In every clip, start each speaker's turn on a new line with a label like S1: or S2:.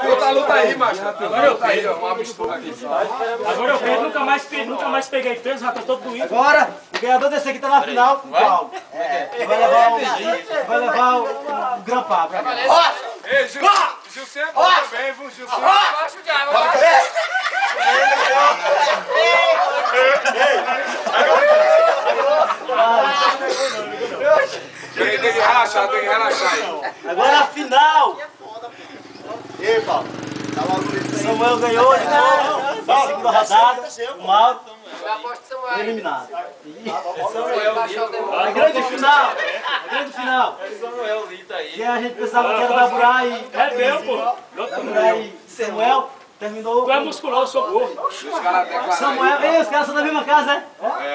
S1: Outra luta aí, macho. Agora eu perdi, uma mistura aqui.
S2: Agora eu perdi, nunca mais peguei peso, já tô todo doído.
S3: Agora, o ganhador desse aqui tá na final, o Paulo. Vai levar o grampar pra cá.
S1: Ei, Gilson é bom também, viu, Gilson? Abaixo de água, Tem que relaxar, tem que relaxar aí.
S3: Agora a final. E aí, Paulo? Samuel ganhou de novo. Na segunda rodada, o Mauro eliminado. A grande final. A grande final. Que a gente pensava que era da Burai e...
S2: É meu, pô.
S3: Burai e Samuel. Terminou.
S2: Tu é musculoso, eu sou gordo.
S3: Samuel, ei, os caras são da mesma casa, né?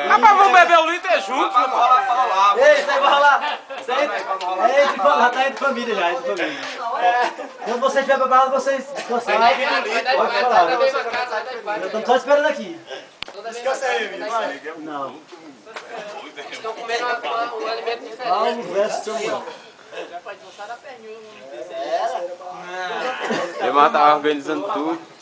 S1: Rapaz, vamos beber o litro junto, rapaz.
S3: Ei, isso aí vai rolar. Isso aí já tá entre família já, entre família. Quando vocês estiverem preparados, vocês descansarem. Pode falar. Estamos só esperando aqui.
S4: Descansa aí, menino.
S3: Não.
S5: Estão comendo um alimento diferente.
S3: Paulo versus Samuel.
S5: Já pode lançar a perninha.
S6: Ele tava organizando tudo.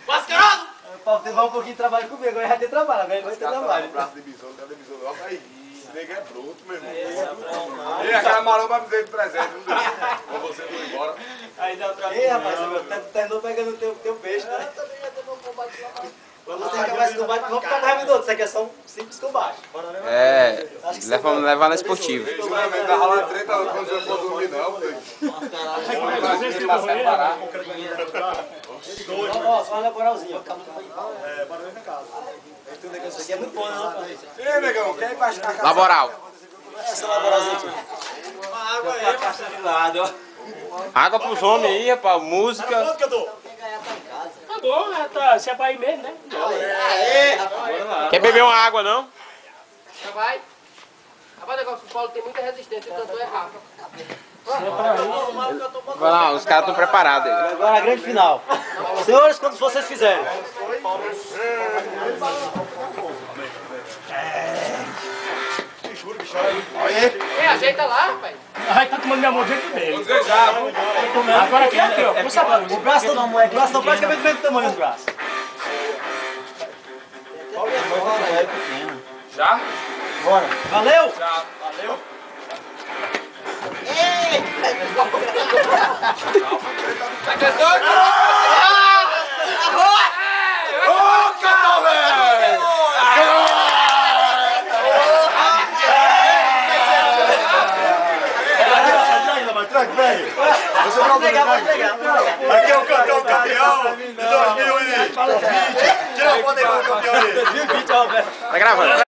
S5: Mascarado!
S3: O Paulo teve um pouquinho de trabalho comigo, agora vai ter trabalho, agora ele vai ter trabalho.
S4: Braço de besouro, cadê besouro? Olha aí. Esse nego é bruto, meu irmão.
S1: E aquela maromba me deu de presente, não deu? Com você foi embora.
S3: Ei, rapaz, terminou pegando o teu peixe, né? Quando você acabar esse combate, vamos para o minutos. Isso aqui é só um simples combate.
S6: É, vamos levar na esportiva.
S1: Não tá rolando treta quando você for dormir, não, filho.
S3: Ó, só uma laboralzinha. Isso aqui é muito bom, né?
S1: Ei, negão, quer ir pra casa?
S6: Laboral.
S3: Essa laboralzinha aqui.
S5: Água aí, caixa de lado.
S6: Água pros homens aí, rapaz. Música.
S2: Tá bom, né? Tá, se é pra ir mesmo, né?
S6: Quer beber uma água, não?
S5: Já vai. Rapaz, o negócio do Paulo tem muita resistência, então eu tô errado.
S6: Vai lá, os caras estão preparados aí.
S3: Agora a grande final. Senhores, quando vocês fizerem.
S5: Ei, ajeita lá, rapaz.
S2: Ai, tá tomando minha mão do jeito dele.
S1: Você já, viu?
S2: Agora aqui, ó. Com sabor.
S3: O braço não praticamente do mesmo tamanho os braços.
S1: Já?
S3: Bora. Valeu!
S1: Já.
S3: Valeu!
S5: Vai ter dois?
S1: Ô, cara, velho!
S4: Aqui é o campeão de 2020. Tira uma foto aí com o campeão aí.
S3: 2020, Roberto.
S6: Tá gravando?